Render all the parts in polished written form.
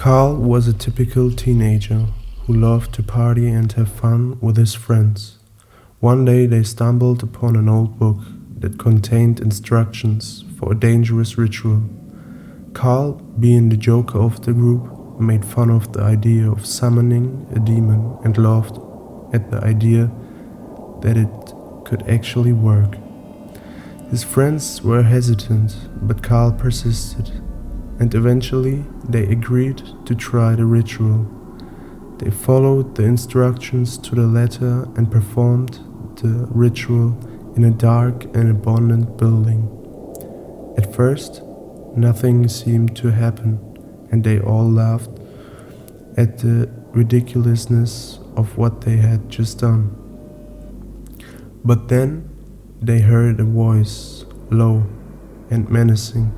Carl was a typical teenager who loved to party and have fun with his friends. One day they stumbled upon an old book that contained instructions for a dangerous ritual. Carl, being the joker of the group, made fun of the idea of summoning a demon and laughed at the idea that it could actually work. His friends were hesitant, but Carl persisted, and eventually they agreed to try the ritual. They followed the instructions to the letter and performed the ritual in a dark and abandoned building. At first, nothing seemed to happen, and they all laughed at the ridiculousness of what they had just done. But then they heard a voice, low and menacing,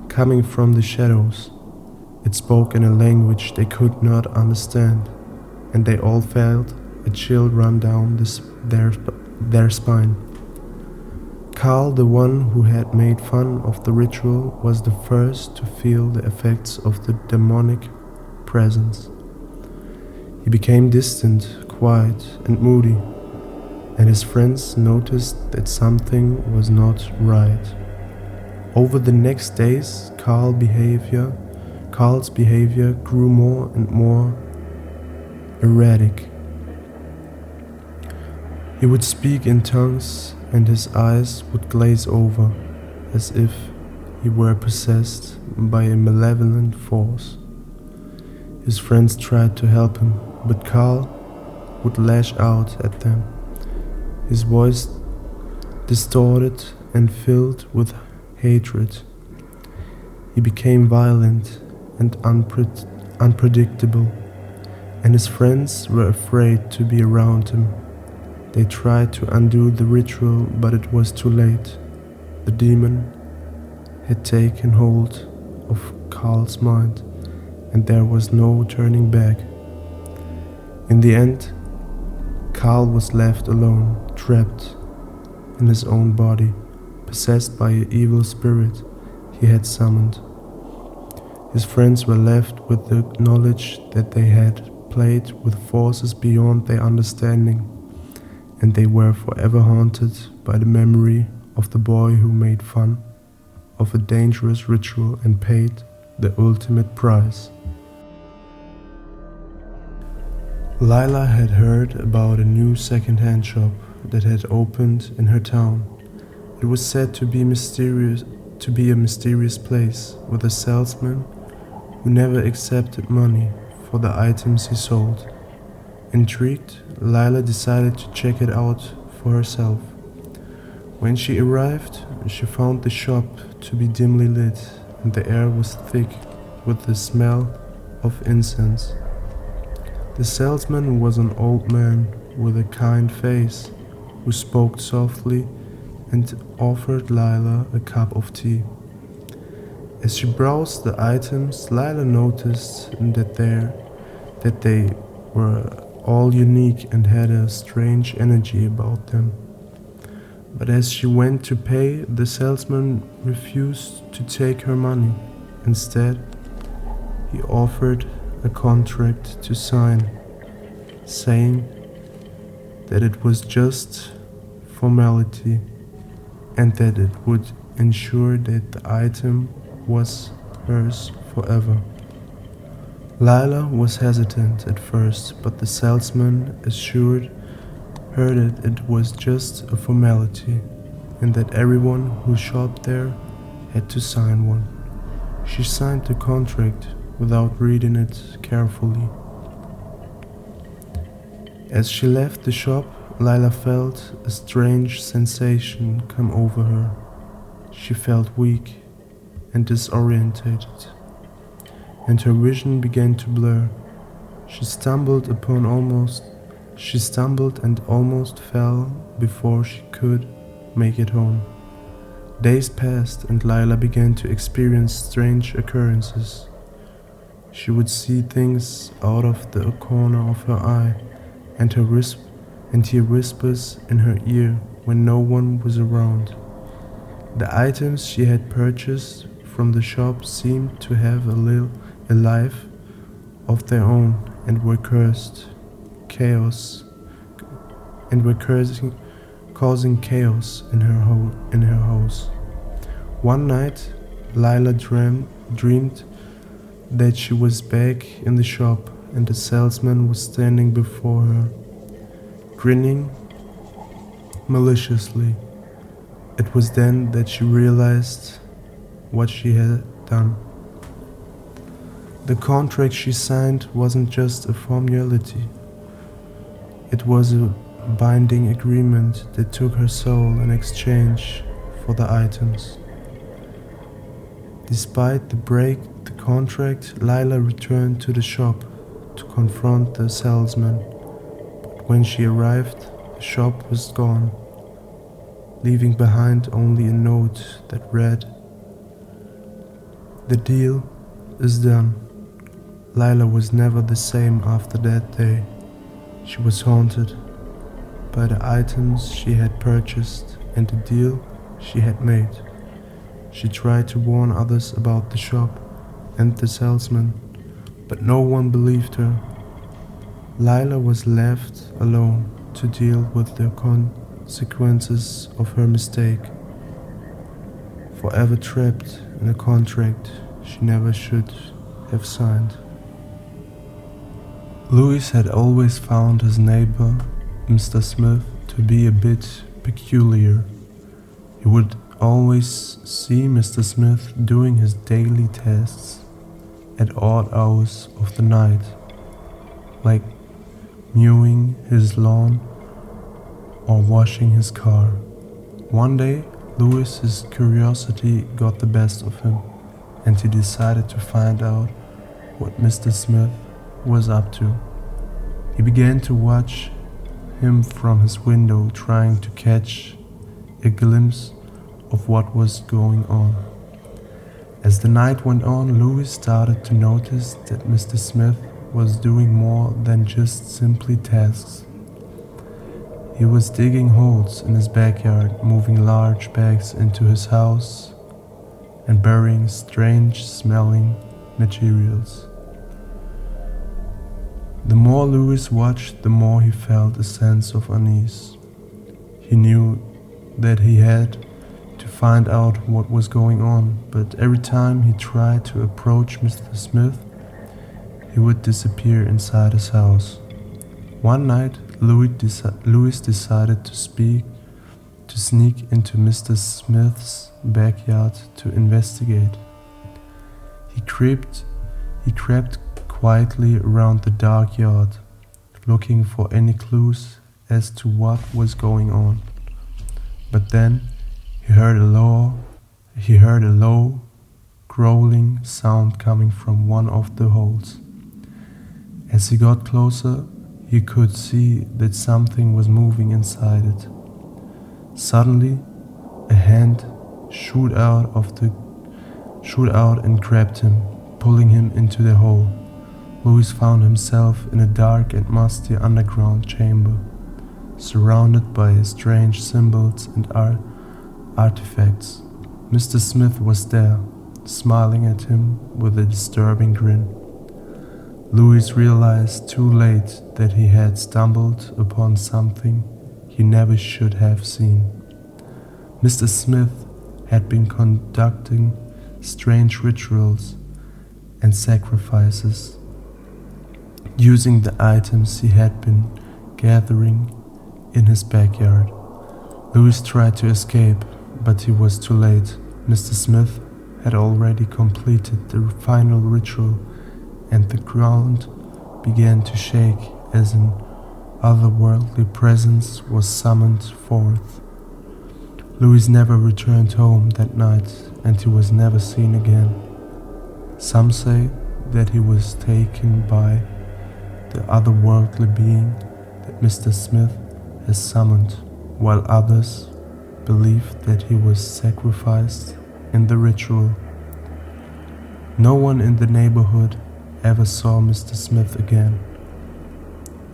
coming from the shadows. It spoke in a language they could not understand, and they all felt a chill run down their spine. Carl, the one who had made fun of the ritual, was the first to feel the effects of the demonic presence. He became distant, quiet, and moody, and his friends noticed that something was not right. Over the next days, Carl's behavior grew more and more erratic. He would speak in tongues, and his eyes would glaze over, as if he were possessed by a malevolent force. His friends tried to help him, but Carl would lash out at them, his voice distorted and filled with hatred. He became violent and unpredictable, and his friends were afraid to be around him. They tried to undo the ritual, but it was too late. The demon had taken hold of Carl's mind, and there was no turning back. In the end, Carl was left alone, trapped in his own body, possessed by an evil spirit he had summoned. His friends were left with the knowledge that they had played with forces beyond their understanding, and they were forever haunted by the memory of the boy who made fun of a dangerous ritual and paid the ultimate price. Lila had heard about a new second-hand shop that had opened in her town. It was said to be a mysterious place with a salesman who never accepted money for the items he sold. Intrigued, Lila decided to check it out for herself. When she arrived, she found the shop to be dimly lit, and the air was thick with the smell of incense. The salesman was an old man with a kind face who spoke softly and offered Lila a cup of tea. As she browsed the items, Lila noticed that they were all unique and had a strange energy about them. But as she went to pay, the salesman refused to take her money. Instead, he offered a contract to sign, saying that it was just formality and that it would ensure that the item was hers forever. Lila was hesitant at first, but the salesman assured her that it was just a formality and that everyone who shopped there had to sign one. She signed the contract without reading it carefully. As she left the shop, Lila felt a strange sensation come over her. She felt weak and disorientated, and her vision began to blur. She stumbled and almost fell before she could make it home. Days passed, and Lila began to experience strange occurrences. She would see things out of the corner of her eye, and hear whispers in her ear when no one was around. The items she had purchased from the shop seemed to have a a life of their own and were chaos and were causing chaos in her house. One night, Lila dreamed that she was back in the shop and the salesman was standing before her, grinning maliciously. It was then that she realized what she had done. The contract she signed wasn't just a formality. It was a binding agreement that took her soul in exchange for the items. Despite the contract, Lila returned to the shop to confront the salesman. But when she arrived, the shop was gone, leaving behind only a note that read, "The deal is done." Lila was never the same after that day. She was haunted by the items she had purchased and the deal she had made. She tried to warn others about the shop and the salesman, but no one believed her. Lila was left alone to deal with the consequences of her mistake, forever trapped in a contract she never should have signed. Louis had always found his neighbor, Mr. Smith, to be a bit peculiar. He would always see Mr. Smith doing his daily tasks at odd hours of the night, like mowing his lawn or washing his car. One day, Louis's curiosity got the best of him, and he decided to find out what Mr. Smith was up to. He began to watch him from his window, trying to catch a glimpse of what was going on. As the night went on, Louis started to notice that Mr. Smith was doing more than just simply tasks. He was digging holes in his backyard, moving large bags into his house, and burying strange-smelling materials. The more Louis watched, the more he felt a sense of unease. He knew that he had to find out what was going on, but every time he tried to approach Mr. Smith, he would disappear inside his house. One night, Louis decided to sneak into Mr. Smith's backyard to investigate. He crept quietly around the dark yard, looking for any clues as to what was going on. But then he heard a low, growling sound coming from one of the holes. As he got closer, he could see that something was moving inside it. Suddenly, a hand shoot out and grabbed him, pulling him into the hole. Louis found himself in a dark and musty underground chamber, surrounded by strange symbols and artifacts. Mr. Smith was there, smiling at him with a disturbing grin. Louis realized too late that he had stumbled upon something he never should have seen. Mr. Smith had been conducting strange rituals and sacrifices, using the items he had been gathering in his backyard. Louis tried to escape, but he was too late. Mr. Smith had already completed the final ritual, and the ground began to shake as an otherworldly presence was summoned forth. Louis never returned home that night, and he was never seen again. Some say that he was taken by the otherworldly being that Mr. Smith has summoned, while others believe that he was sacrificed in the ritual. No one in the neighborhood ever saw Mr. Smith again,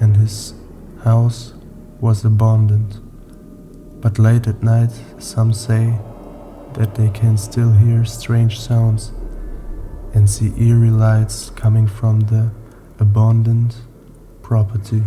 and his house was abandoned. But late at night, some say that they can still hear strange sounds and see eerie lights coming from the abandoned property.